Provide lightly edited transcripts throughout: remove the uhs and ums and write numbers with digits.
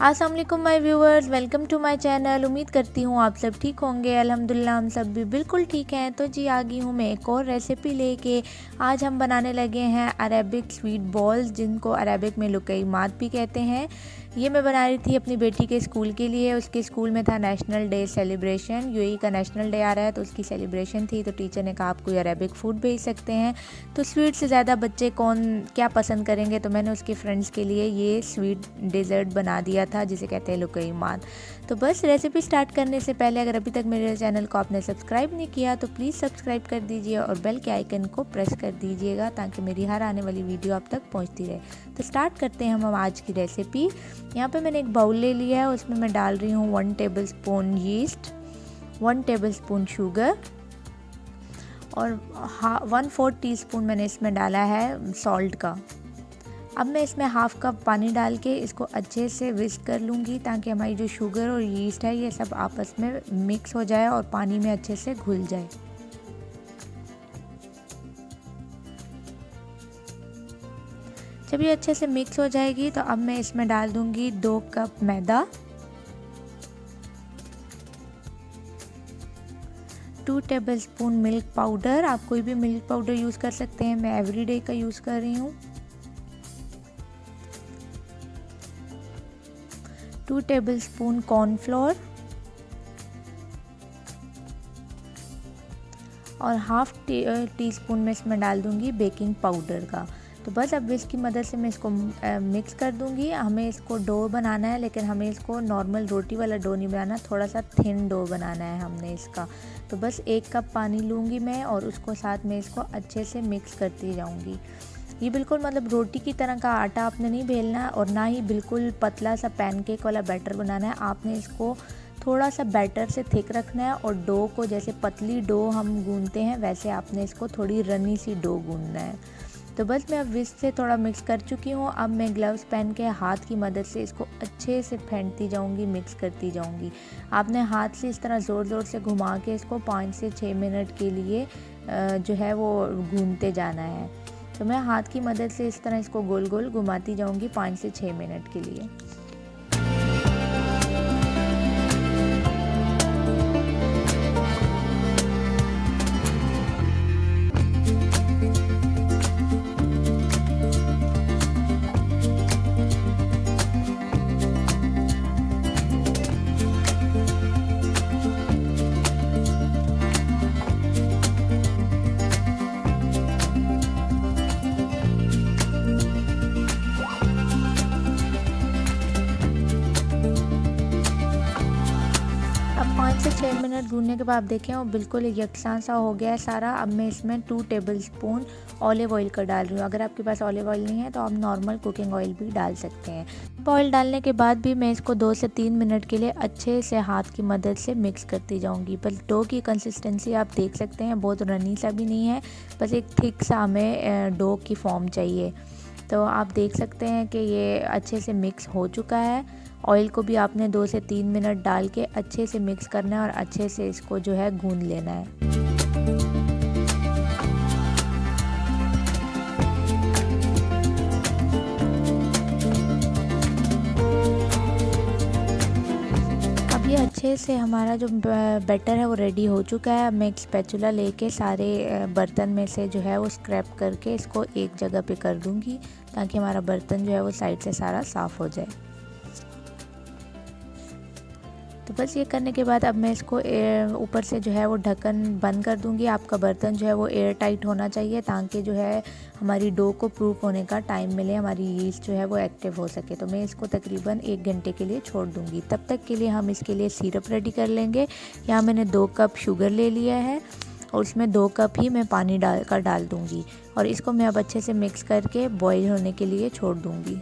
अस्सलाम वालेकुम my viewers, welcome to my channel. उम्मीद करती हूँ आप सब ठीक होंगे। अल्हम्दुलिल्लाह हम सब भी बिल्कुल ठीक हैं। तो जी आ गई हूँ मैं एक और रेसिपी लेके। आज हम बनाने लगे हैं अरेबिक स्वीट बॉल्स, जिनको अरेबिक में लुकैमात भी कहते हैं। ये मैं बना रही थी अपनी बेटी के स्कूल के लिए। उसके स्कूल में था नेशनल डे सेलिब्रेशन, यूएई का नेशनल डे आ रहा है तो उसकी सेलिब्रेशन थी। तो टीचर ने कहा आप कोई अरेबिक फूड भेज सकते हैं। तो स्वीट से ज़्यादा बच्चे कौन क्या पसंद करेंगे, तो मैंने उसके फ्रेंड्स के लिए ये स्वीट डेज़र्ट बना दिया था जिसे कहते हैं लुकैमात। तो बस रेसिपी स्टार्ट करने से पहले अगर अभी तक मेरे चैनल को आपने सब्सक्राइब नहीं किया तो प्लीज़ सब्सक्राइब कर दीजिए और बेल के आइकन को प्रेस कर दीजिएगा ताकि मेरी हर आने वाली वीडियो आप तक पहुंचती रहे। तो स्टार्ट करते हैं हम आज की रेसिपी। यहाँ पे मैंने एक बाउल ले लिया है, उसमें मैं डाल रही हूँ 1 टेबलस्पून यीस्ट, 1 टेबलस्पून शुगर और 1/4 टीस्पून मैंने इसमें डाला है सॉल्ट का। अब मैं इसमें हाफ़ कप पानी डाल के इसको अच्छे से विस्क कर लूँगी ताकि हमारी जो शुगर और यीस्ट है ये सब आपस में मिक्स हो जाए और पानी में अच्छे से घुल जाए। जब ये अच्छे से मिक्स हो जाएगी तो अब मैं इसमें डाल दूँगी 2 कप मैदा, 2 टेबलस्पून मिल्क पाउडर। आप कोई भी मिल्क पाउडर यूज़ कर सकते हैं, मैं एवरीडे का यूज़ कर रही हूँ। 2 टेबलस्पून कॉर्नफ्लोर और हाफ़ टी स्पून में इसमें डाल दूँगी बेकिंग पाउडर का। तो बस अब इसकी मदद से मैं इसको मिक्स कर दूँगी। हमें इसको डो बनाना है, लेकिन हमें इसको नॉर्मल रोटी वाला डो नहीं बनाना, थोड़ा सा थिन डो बनाना है हमने इसका। तो बस 1 कप पानी लूँगी मैं और उसको साथ में इसको अच्छे से मिक्स करती जाऊँगी। ये बिल्कुल मतलब रोटी की तरह का आटा आपने नहीं बेलना और ना ही बिल्कुल पतला सा पैनकेक वाला बैटर बनाना है। आपने इसको थोड़ा सा बैटर से थिक रखना है और डो को जैसे पतली डो हम गूंदते हैं वैसे आपने इसको थोड़ी रनी सी डो गूंदना है। तो बस मैं अब विस्क से थोड़ा मिक्स कर चुकी हूँ। अब मैं ग्लव्स पहन के हाथ की मदद से इसको अच्छे से फेंटती जाऊँगी, मिक्स करती जाऊँगी। आपने हाथ से इस तरह ज़ोर ज़ोर से घुमा के इसको 5 से 6 मिनट के लिए जो है वो गूंदते जाना है। तो मैं हाथ की मदद से इस तरह इसको गोल गोल घुमाती जाऊंगी 5 से 6 मिनट के लिए। अब 5 से 6 मिनट भूनने के बाद देखें वो बिल्कुल यकसां सा हो गया है सारा। अब मैं इसमें 2 टेबलस्पून ऑलिव ऑयल का डाल रही हूँ। अगर आपके पास ऑलिव ऑयल नहीं है तो आप नॉर्मल कुकिंग ऑयल भी डाल सकते हैं। ऑयल डालने के बाद भी मैं इसको 2 से 3 मिनट के लिए अच्छे से हाथ की मदद से मिक्स करती जाऊँगी। बस डो की कंसिस्टेंसी आप देख सकते हैं, बहुत रनी सा भी नहीं है, बस एक थिक सा हमें डो की फॉर्म चाहिए। तो आप देख सकते हैं कि ये अच्छे से मिक्स हो चुका है। ऑयल को भी आपने 2 से 3 मिनट डाल के अच्छे से मिक्स करना है और अच्छे से इसको जो है गूंद लेना है। अब ये अच्छे से हमारा जो बैटर है वो रेडी हो चुका है। अब मैं एक स्पैचुला लेके सारे बर्तन में से जो है वो स्क्रैप करके इसको एक जगह पे कर दूंगी ताकि हमारा बर्तन जो है वो साइड से सारा साफ़ हो जाए। तो बस ये करने के बाद अब मैं इसको ऊपर से जो है वो ढक्कन बंद कर दूंगी। आपका बर्तन जो है वो एयर टाइट होना चाहिए ताकि जो है हमारी डो को प्रूफ होने का टाइम मिले, हमारी यीस्ट जो है वो एक्टिव हो सके। तो मैं इसको तकरीबन 1 घंटे के लिए छोड़ दूंगी। तब तक के लिए हम इसके लिए सिरप रेडी कर लेंगे। यहाँ मैंने 2 कप शुगर ले लिया है और उसमें 2 कप ही मैं पानी डाल दूँगी और इसको मैं अब अच्छे से मिक्स करके बॉयल होने के लिए छोड़ दूँगी।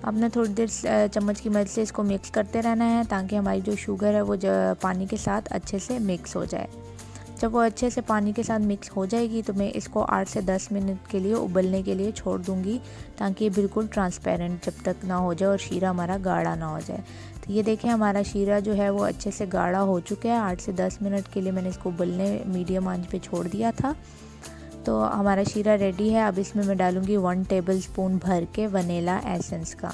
आपने थोड़ी देर चम्मच की मदद से इसको मिक्स करते रहना है ताकि हमारी जो शुगर है वो पानी के साथ अच्छे से मिक्स हो जाए। जब वो अच्छे से पानी के साथ मिक्स हो जाएगी तो मैं इसको 8 से 10 मिनट के लिए उबलने के लिए छोड़ दूँगी ताकि ये बिल्कुल ट्रांसपेरेंट जब तक ना हो जाए और शीरा हमारा गाढ़ा ना हो जाए। तो ये देखें हमारा शीरा जो है वो अच्छे से गाढ़ा हो चुका है। 8 से 10 मिनट के लिए मैंने इसको उबलने मीडियम आंच पे छोड़ दिया था। तो हमारा शीरा रेडी है। अब इसमें मैं डालूँगी 1 टेबलस्पून भर के वनीला एसेंस का।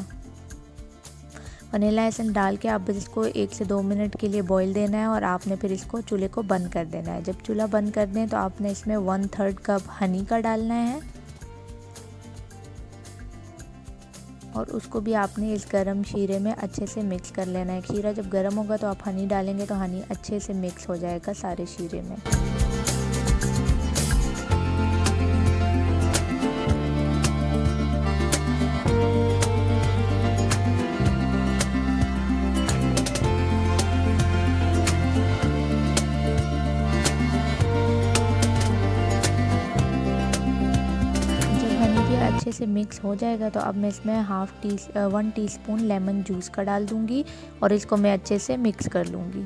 वनीला एसेंस डाल के आप बस इसको 1 से 2 मिनट के लिए बॉईल देना है और आपने फिर इसको चूल्हे को बंद कर देना है। जब चूल्हा बंद कर दें तो आपने इसमें 1/3 कप हनी का डालना है और उसको भी आपने इस गरम शीरे में अच्छे से मिक्स कर लेना है। शीरा जब गरम होगा तो आप हनी डालेंगे तो हनी अच्छे से मिक्स हो जाएगा सारे शीरे में। अच्छे से मिक्स हो जाएगा तो अब मैं इसमें 1 टीस्पून लेमन जूस का डाल दूंगी और इसको मैं अच्छे से मिक्स कर लूँगी।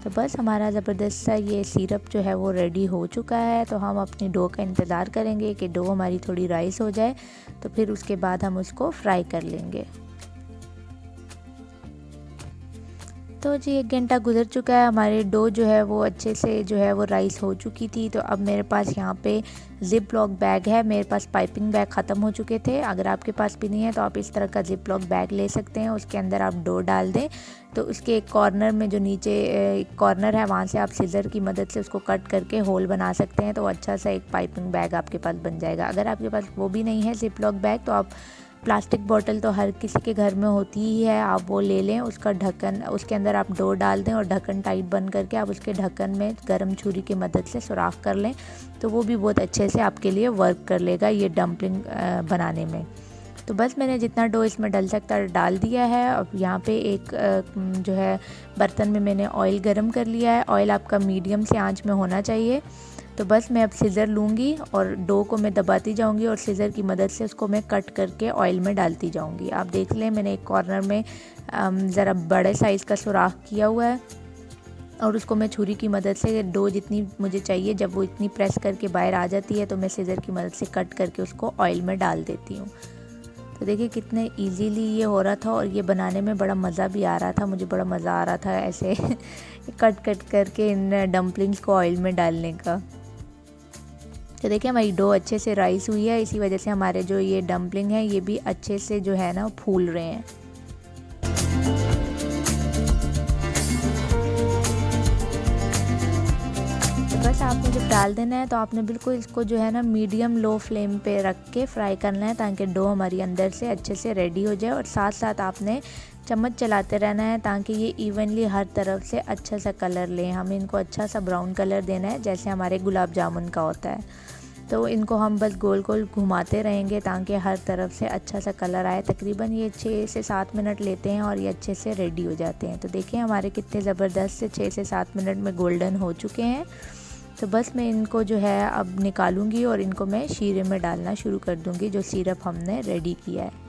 तो बस हमारा ज़बरदस्त सा ये सिरप जो है वो रेडी हो चुका है। तो हम अपनी डो का इंतज़ार करेंगे कि डो हमारी थोड़ी राइस हो जाए, तो फिर उसके बाद हम उसको फ्राई कर लेंगे। तो जी 1 घंटा गुजर चुका है, हमारे डो जो है वो अच्छे से जो है वो राइस हो चुकी थी। तो अब मेरे पास यहाँ पे ज़िप लॉक बैग है, मेरे पास पाइपिंग बैग ख़त्म हो चुके थे। अगर आपके पास भी नहीं है तो आप इस तरह का ज़िप लॉक बैग ले सकते हैं, उसके अंदर आप डो डाल दें। तो उसके एक कॉर्नर में जो नीचे एक कॉर्नर है वहाँ से आप सीज़र की मदद से उसको कट करके होल बना सकते हैं, तो अच्छा सा एक पाइपिंग बैग आपके पास बन जाएगा। अगर आपके पास वो भी नहीं है ज़िप लॉक बैग तो आप प्लास्टिक बोतल तो हर किसी के घर में होती ही है, आप वो ले लें। उसका ढक्कन, उसके अंदर आप डो डाल दें और ढक्कन टाइट बंद करके आप उसके ढक्कन में गर्म छुरी की मदद से सुराख कर लें, तो वो भी बहुत अच्छे से आपके लिए वर्क कर लेगा ये डम्पलिंग बनाने में। तो बस मैंने जितना डो इसमें डल सकता डाल दिया है। अब यहाँ पे एक जो है बर्तन में मैंने ऑयल गरम कर लिया है। ऑयल आपका मीडियम से आंच में होना चाहिए। तो बस मैं अब सीज़र लूँगी और डो को मैं दबाती जाऊँगी और सीज़र की मदद से उसको मैं कट करके ऑयल में डालती जाऊँगी। आप देख लें मैंने एक कॉर्नर में ज़रा बड़े साइज़ का सुराख किया हुआ है और उसको मैं छुरी की मदद से डो जितनी मुझे चाहिए, जब वो इतनी प्रेस करके बाहर आ जाती है तो मैं सीज़र की मदद से कट करके उसको ऑयल में डाल देती हूँ। तो देखिए कितने इजीली ये हो रहा था और ये बनाने में बड़ा मज़ा भी आ रहा था। मुझे बड़ा मज़ा आ रहा था ऐसे कट करके इन डम्पलिंग्स को ऑयल में डालने का। तो देखिए हमारी डो अच्छे से राइस हुई है, इसी वजह से हमारे जो ये डम्पलिंग है ये भी अच्छे से जो है ना फूल रहे हैं। बस आपने जब डाल देना है तो आपने बिल्कुल इसको जो है ना मीडियम लो फ्लेम पे रख के फ्राई करना है, ताकि डो हमारी अंदर से अच्छे से रेडी हो जाए। और साथ साथ आपने चम्मच चलाते रहना है ताकि ये इवनली हर तरफ से अच्छा सा कलर लें। हमें इनको अच्छा सा ब्राउन कलर देना है, जैसे हमारे गुलाब जामुन का होता है। तो इनको हम बस गोल गोल घुमाते रहेंगे ताकि हर तरफ से अच्छा सा कलर आए। तकरीबन ये 6 से 7 मिनट लेते हैं और ये अच्छे से रेडी हो जाते हैं। तो देखिए हमारे कितने ज़बरदस्त से 6 से 7 मिनट में गोल्डन हो चुके हैं। तो बस मैं इनको जो है अब निकालूंगी और इनको मैं शीरे में डालना शुरू कर दूंगी, जो सिरप हमने रेडी किया है।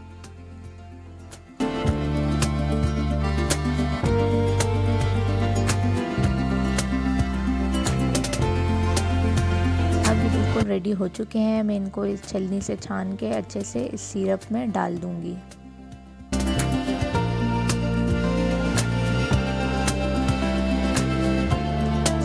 अब ये बिल्कुल रेडी हो चुके हैं। मैं इनको इस छलनी से छान के अच्छे से इस सिरप में डाल दूंगी।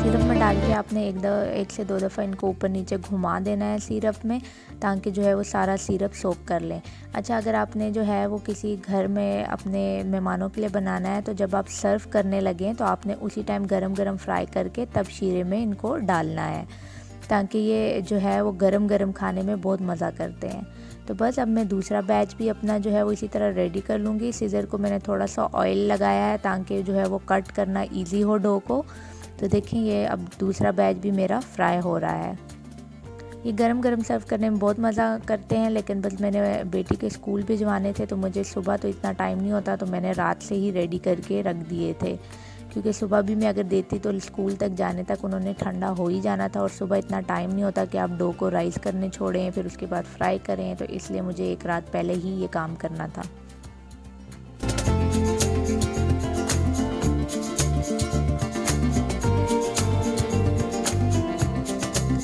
सिरप में डाल के आपने एक से दो दफ़ा इनको ऊपर नीचे घुमा देना है सिरप में, ताकि जो है वो सारा सिरप सोक कर लें। अच्छा, अगर आपने जो है वो किसी घर में अपने मेहमानों के लिए बनाना है तो जब आप सर्व करने लगें तो आपने उसी टाइम गरम गरम फ्राई करके तब शीरे में इनको डालना है, ताकि ये जो है वो गरम गरम खाने में बहुत मज़ा करते हैं। तो बस अब मैं दूसरा बैच भी अपना जो है वो इसी तरह रेडी कर लूँगी। सीज़र को मैंने थोड़ा सा ऑयल लगाया है ताकि जो है वो कट करना ईजी हो डो को। तो देखें ये अब दूसरा बैच भी मेरा फ्राई हो रहा है। ये गरम गरम सर्व करने में बहुत मज़ा करते हैं, लेकिन बस मैंने बेटी के स्कूल भिजवाने थे तो मुझे सुबह तो इतना टाइम नहीं होता, तो मैंने रात से ही रेडी करके रख दिए थे, क्योंकि सुबह भी मैं अगर देती तो स्कूल तक जाने तक उन्होंने ठंडा हो ही जाना था और सुबह इतना टाइम नहीं होता कि आप डो को राइस करने छोड़ें फिर उसके बाद फ्राई करें, तो इसलिए मुझे एक रात पहले ही ये काम करना था।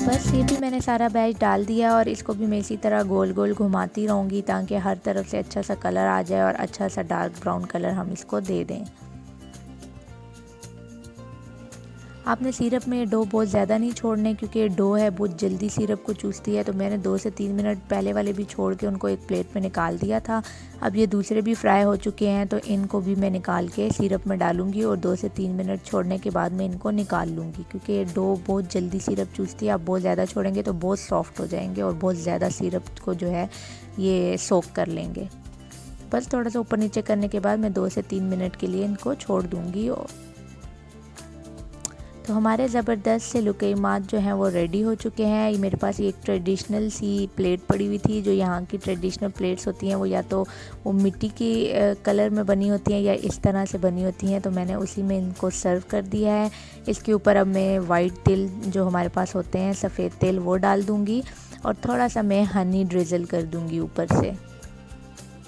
बस ये भी मैंने सारा बैच डाल दिया और इसको भी मैं इसी तरह गोल गोल घुमाती रहूँगी ताकि हर तरफ से अच्छा सा कलर आ जाए और अच्छा सा डार्क ब्राउन कलर हम इसको दे दें। आपने सिरप में डो बहुत ज़्यादा नहीं छोड़ने, क्योंकि डो है बहुत जल्दी सिरप को चूसती है। तो मैंने 2 से 3 मिनट पहले वाले भी छोड़ के उनको एक प्लेट में निकाल दिया था। अब ये दूसरे भी फ्राई हो चुके हैं, तो इनको भी मैं निकाल के सिरप में डालूंगी और 2 से 3 मिनट छोड़ने के बाद मैं इनको निकाल लूँगी, क्योंकि डो बहुत जल्दी सिरप चूसती है। आप बहुत ज़्यादा छोड़ेंगे तो बहुत सॉफ्ट हो जाएंगे और बहुत ज़्यादा सिरप को जो है ये सोक कर लेंगे। बस थोड़ा सा ऊपर नीचे करने के बाद मैं 2 से 3 मिनट के लिए इनको छोड़ दूँगी। तो हमारे ज़बरदस्त से लुकैमात जो हैं वो रेडी हो चुके हैं। मेरे पास एक ट्रेडिशनल सी प्लेट पड़ी हुई थी। जो यहाँ की ट्रेडिशनल प्लेट्स होती हैं वो या तो वो मिट्टी की कलर में बनी होती हैं या इस तरह से बनी होती हैं। तो मैंने उसी में इनको सर्व कर दिया है। इसके ऊपर अब मैं वाइट तिल जो हमारे पास होते हैं, सफ़ेद तिल, वो डाल दूँगी और थोड़ा सा मैं हनी ड्रिज़ल कर दूँगी ऊपर से।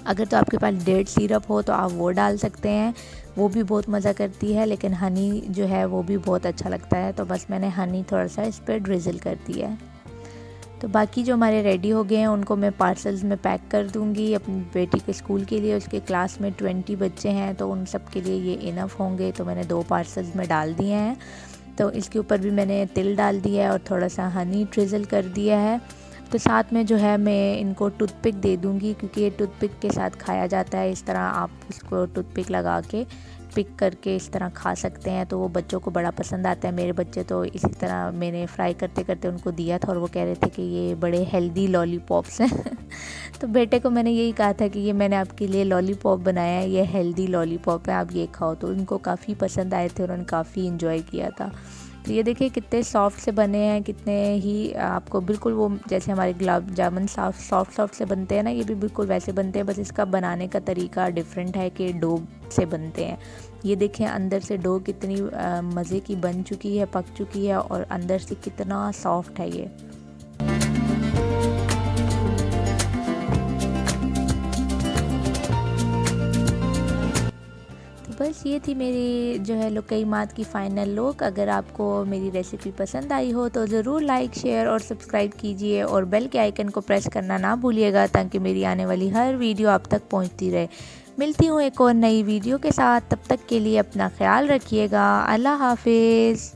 अगर तो आपके पास डेट सिरप हो तो आप वो डाल सकते हैं, वो भी बहुत मज़ा करती है। लेकिन हनी जो है वो भी बहुत अच्छा लगता है। तो बस मैंने हनी थोड़ा सा इस पर ड्रिज़ल कर दिया है। तो बाकी जो हमारे रेडी हो गए हैं उनको मैं पार्सल्स में पैक कर दूंगी अपनी बेटी के स्कूल के लिए। उसके क्लास में 20 बच्चे हैं, तो उन सब के लिए ये इनफ होंगे। तो मैंने 2 पार्सल्स में डाल दिए हैं। तो इसके ऊपर भी मैंने तिल डाल दिया है और थोड़ा सा हनी ड्रिज़ल कर दिया है। तो साथ में जो है मैं इनको टूथपिक दे दूँगी, क्योंकि ये टूथपिक के साथ खाया जाता है। इस तरह आप इसको टूथपिक लगा के पिक करके इस तरह खा सकते हैं। तो वो बच्चों को बड़ा पसंद आता है। मेरे बच्चे तो इसी तरह मैंने फ्राई करते करते उनको दिया था और वो कह रहे थे कि ये बड़े हेल्दी लॉलीपॉप्स हैं। तो बेटे को मैंने यही कहा था कि ये मैंने आपके लिए लॉलीपॉप बनाया है, ये हेल्दी लॉलीपॉप है, आप ये खाओ। तो उनको काफ़ी पसंद आए थे, उन्होंने काफ़ी इंजॉय किया था। तो ये देखिए कितने सॉफ्ट से बने हैं, कितने ही आपको बिल्कुल वो जैसे हमारे गुलाब जामुन सॉफ्ट से बनते हैं ना, ये भी बिल्कुल वैसे बनते हैं। बस इसका बनाने का तरीका डिफरेंट है कि डो से बनते हैं। ये देखें अंदर से डो कितनी मज़े की बन चुकी है, पक चुकी है और अंदर से कितना सॉफ्ट है ये। बस ये थी मेरी जो है लुकैमात की फ़ाइनल लुक। अगर आपको मेरी रेसिपी पसंद आई हो तो ज़रूर लाइक, शेयर और सब्सक्राइब कीजिए और बेल के आइकन को प्रेस करना ना भूलिएगा, ताकि मेरी आने वाली हर वीडियो आप तक पहुंचती रहे। मिलती हूँ एक और नई वीडियो के साथ, तब तक के लिए अपना ख्याल रखिएगा। अल्लाह हाफिज़।